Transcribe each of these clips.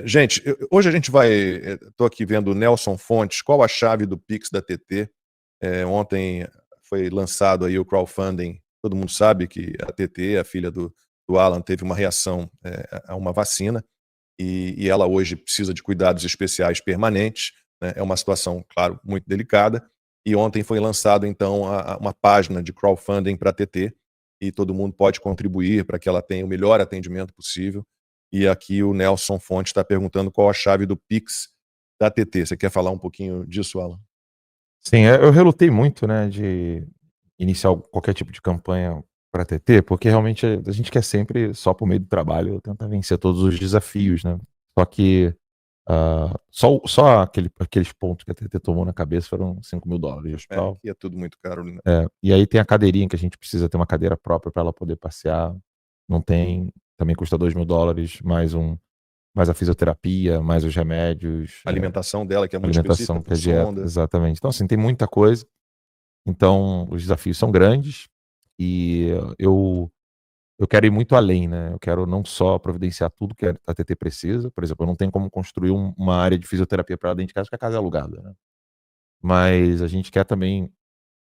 Gente, hoje a gente vai. Estou aqui vendo o Nelson Fontes. Qual a chave do Pix da TT? Ontem foi lançado aí o crowdfunding. Todo mundo sabe que a TT, a filha do Alan, teve uma reação a uma vacina e ela hoje precisa de cuidados especiais permanentes. Né? É uma situação, claro, muito delicada. E ontem foi lançado, então, uma página de crowdfunding para a TT e todo mundo pode contribuir para que ela tenha o melhor atendimento possível. E aqui o Nelson Fonte está perguntando qual a chave do Pix da TT. Você quer falar um pouquinho disso, Alan? Sim, eu relutei muito, né, de iniciar qualquer tipo de campanha para TT, porque realmente a gente quer sempre, só por meio do trabalho, tentar vencer todos os desafios, né. Só que, só aqueles pontos que a TT tomou na cabeça foram $5.000 de hospital. Aqui é tudo muito caro, né? E aí tem a cadeirinha que a gente precisa ter uma cadeira própria para ela poder passear, não tem, também custa $2.000, mais a fisioterapia, mais os remédios, A alimentação dela, que é muito alimentação, específica, que é por dieta, sonda. exatamente. Então, assim, tem muita coisa. Então, os desafios são grandes e eu quero ir muito além, né? Eu quero não só providenciar tudo que a TT precisa. Por exemplo, eu não tenho como construir uma área de fisioterapia para ela dentro de casa, porque a casa é alugada, né? Mas a gente quer também,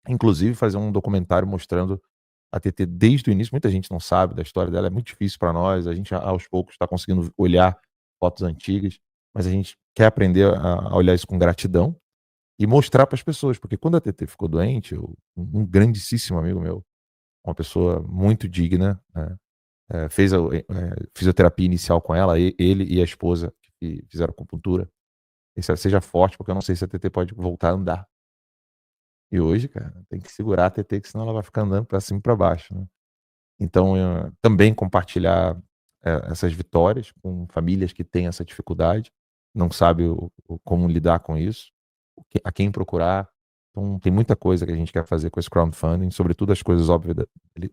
inclusive, fazer um documentário mostrando a TT desde o início. Muita gente não sabe da história dela, é muito difícil para nós. A gente, aos poucos, está conseguindo olhar fotos antigas, mas a gente quer aprender a olhar isso com gratidão e mostrar para as pessoas, porque quando a TT ficou doente, um grandíssimo amigo meu, uma pessoa muito digna, né, fez a fisioterapia inicial com ela, ele e a esposa que fizeram acupuntura. Ele disse: "Seja forte, porque eu não sei se a TT pode voltar a andar". E hoje, cara, tem que segurar a TT, que senão ela vai ficar andando para cima e para baixo, né. Então, também compartilhar, essas vitórias com famílias que têm essa dificuldade, não sabe como lidar com isso, a quem procurar. Então tem muita coisa que a gente quer fazer com esse crowdfunding, sobretudo as coisas óbvias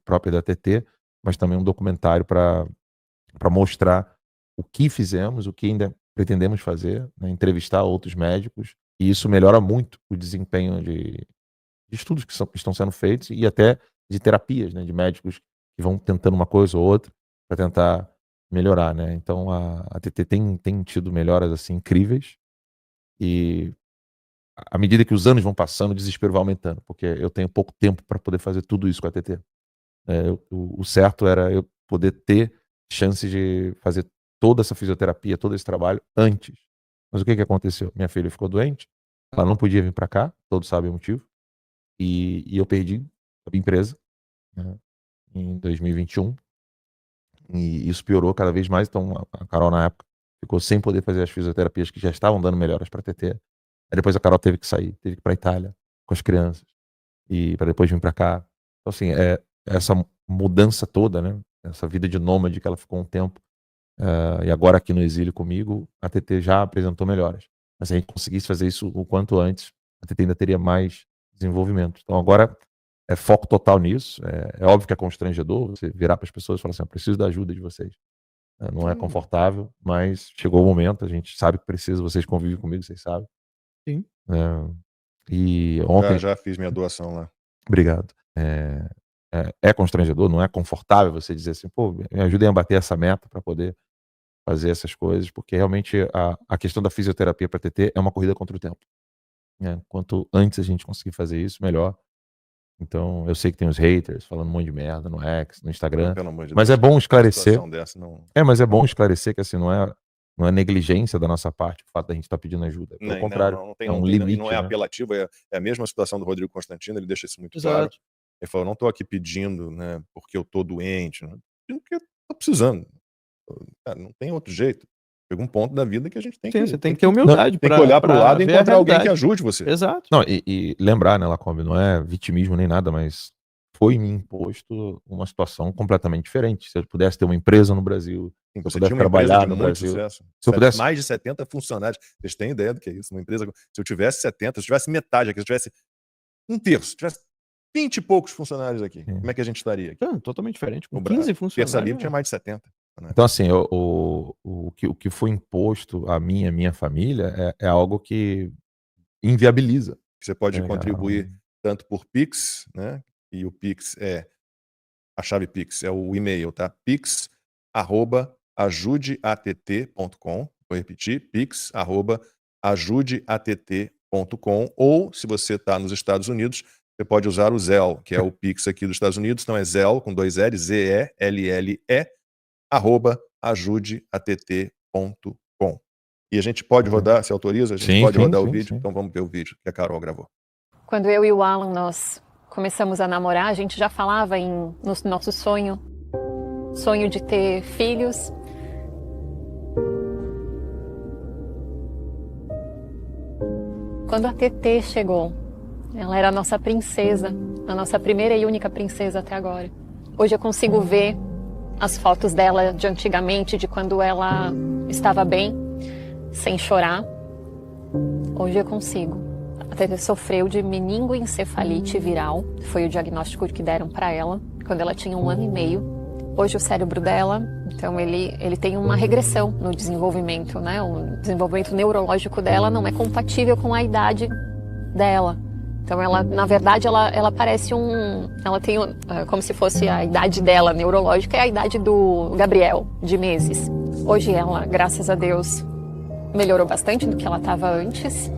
próprias da TT, mas também um documentário para mostrar o que fizemos, o que ainda pretendemos fazer, né, entrevistar outros médicos, e isso melhora muito o desempenho de estudos que estão sendo feitos e até de terapias, né, de médicos que vão tentando uma coisa ou outra para tentar melhorar, né. Então a TT tem tido melhoras, assim, incríveis, e à medida que os anos vão passando, o desespero vai aumentando, porque eu tenho pouco tempo para poder fazer tudo isso com a TT. O certo era eu poder ter chances de fazer toda essa fisioterapia, todo esse trabalho antes. Mas o que aconteceu? Minha filha ficou doente, ela não podia vir para cá, todos sabem o motivo, e eu perdi a minha empresa, né, em 2021, e isso piorou cada vez mais. Então a Carol, na época, ficou sem poder fazer as fisioterapias que já estavam dando melhoras para a TT. Aí depois a Carol teve que sair, teve que ir pra Itália com as crianças, e para depois vir para cá. Então, assim, essa mudança toda, né, essa vida de nômade que ela ficou um tempo, e agora aqui no exílio comigo, a TT já apresentou melhoras. Mas se a gente conseguisse fazer isso o quanto antes, a TT ainda teria mais desenvolvimento. Então agora é foco total nisso. É óbvio que é constrangedor você virar para as pessoas e falar assim: "Eu preciso da ajuda de vocês". Não é confortável, mas chegou o momento, a gente sabe que precisa, vocês convivem comigo, vocês sabem. Sim. E ontem. Já fiz minha doação lá. Obrigado. É constrangedor, não é confortável você dizer assim: "Pô, me ajudem a bater essa meta para poder fazer essas coisas", porque realmente a questão da fisioterapia para TT é uma corrida contra o tempo, né. Quanto antes a gente conseguir fazer isso, melhor. Então, eu sei que tem os haters falando um monte de merda no X, no Instagram, Pelo amor de mas Deus, é bom uma esclarecer. situação dessa não. Mas é bom esclarecer que, assim, não é negligência da nossa parte o fato da gente estar pedindo ajuda, pelo contrário, Tem, é um não limite, é né. apelativo, é a mesma situação do Rodrigo Constantino, ele deixa isso muito claro. Exato. Ele falou: "Não estou aqui pedindo, né, porque eu estou doente, não, pedindo porque estou precisando". Cara, não tem outro jeito. Chega um ponto da vida que a gente tem Sim, que você tem que ter humildade tem que olhar para o lado e ver a encontrar alguém que realidade. ajude você. Exato. Não, e lembrar, né, Lacombe, não é vitimismo nem nada, mas foi me imposto uma situação completamente diferente. Se eu pudesse ter uma empresa no Brasil, Sim, se eu você pudesse tinha uma empresa de trabalhar no muito Brasil, sucesso, se eu pudesse. mais de 70 funcionários. Vocês têm ideia do que é isso? Uma empresa, se eu tivesse 70, se eu tivesse metade aqui, se eu tivesse um terço, se tivesse 20 e poucos funcionários aqui, como é que a gente estaria aqui? Totalmente diferente. Com No 15 Terça funcionários, Livre tinha mais de 70. Né? Então, assim, o que foi imposto a mim e a minha família é algo que inviabiliza. Você pode É, contribuir tanto por Pix, né? E o Pix a chave Pix é o e-mail, tá? pix@ajudeatt.com, vou repetir, pix@ajudeatt.com, ou se você está nos Estados Unidos, você pode usar o Zelle, que é o Pix aqui dos Estados Unidos, então é Zelle com 2 L, ZELLE, @ajudeatt.com. E a gente pode rodar, se autoriza? A gente pode rodar o vídeo? Sim. Então vamos ver o vídeo que a Carol gravou. Quando eu e o Alan, nós começamos a namorar, a gente já falava no nosso sonho de ter filhos. Quando a TT chegou, ela era a nossa princesa, a nossa primeira e única princesa até agora. Hoje eu consigo ver as fotos dela de antigamente, de quando ela estava bem, sem chorar. Hoje eu consigo. A TT sofreu de meningoencefalite viral, foi o diagnóstico que deram para ela quando ela tinha 1 ano e meio. Hoje o cérebro dela, então ele tem uma regressão no desenvolvimento, né? O desenvolvimento neurológico dela não é compatível com a idade dela. Então ela, na verdade, ela parece ela tem como se fosse a idade dela neurológica, é a idade do Gabriel, de meses. Hoje ela, graças a Deus, melhorou bastante do que ela estava antes.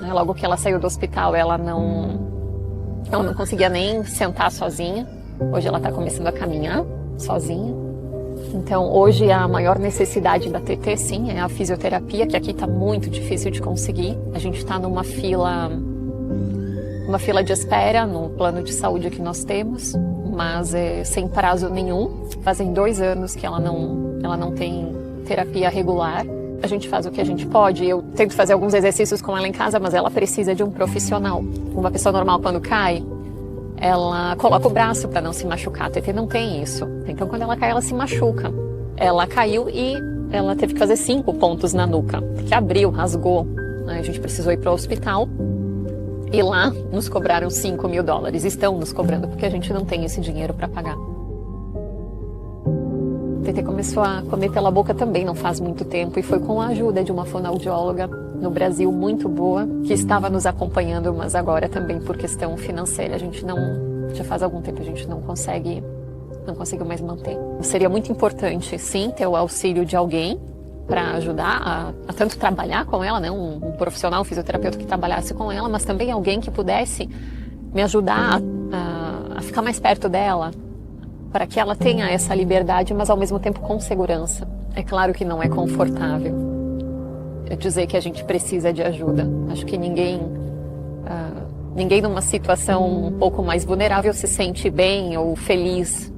Logo que ela saiu do hospital, ela não conseguia nem sentar sozinha. Hoje ela está começando a caminhar sozinha. Então hoje a maior necessidade da TT, sim, é a fisioterapia, que aqui está muito difícil de conseguir. A gente está numa fila de espera no plano de saúde que nós temos, mas sem prazo nenhum. Fazem 2 anos que ela não tem terapia regular. A gente faz o que a gente pode. Eu tento fazer alguns exercícios com ela em casa, mas ela precisa de um profissional. Uma pessoa normal, quando cai, ela coloca o braço para não se machucar. A TT não tem isso. Então, quando ela cai, ela se machuca. Ela caiu e ela teve que fazer 5 pontos na nuca, porque abriu, rasgou. A gente precisou ir para o hospital e lá nos cobraram $5.000. Estão nos cobrando porque a gente não tem esse dinheiro para pagar. A TT começou a comer pela boca também não faz muito tempo, e foi com a ajuda de uma fonoaudióloga no Brasil muito boa, que estava nos acompanhando, mas agora também por questão financeira a gente já faz algum tempo a gente não conseguiu mais manter. Seria muito importante, sim, ter o auxílio de alguém para ajudar a tanto trabalhar com ela, né? Um profissional, um fisioterapeuta que trabalhasse com ela, mas também alguém que pudesse me ajudar a ficar mais perto dela, para que ela tenha essa liberdade, mas ao mesmo tempo com segurança. É claro que não é confortável dizer que a gente precisa de ajuda. Acho que ninguém numa situação um pouco mais vulnerável se sente bem ou feliz.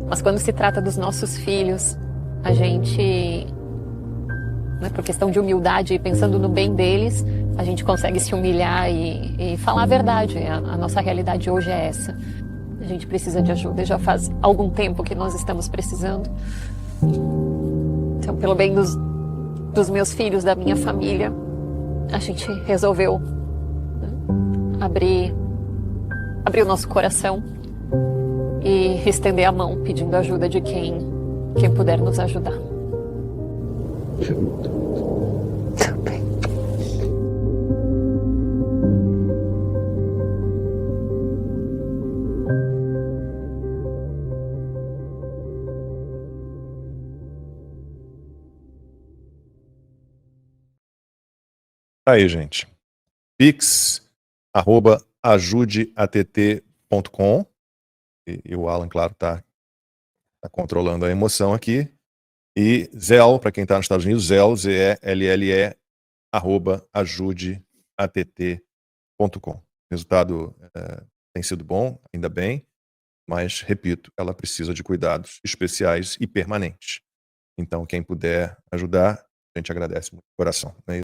Mas quando se trata dos nossos filhos, a gente, né, por questão de humildade e pensando no bem deles, a gente consegue se humilhar e falar a verdade. A nossa realidade hoje é essa. A gente precisa de ajuda, já faz algum tempo que nós estamos precisando. Então, pelo bem dos meus filhos, da minha família, a gente resolveu, né, abrir o nosso coração e estender a mão, pedindo ajuda de quem puder nos ajudar. Aí, gente. pix@ajudeatt.com. E o Alan, claro, tá controlando a emoção aqui. E Zelle, para quem está nos Estados Unidos, Zelle, ZELLE, @ajudeatt.com. O resultado tem sido bom, ainda bem, mas, repito, ela precisa de cuidados especiais e permanentes. Então, quem puder ajudar, a gente agradece muito de coração. Né?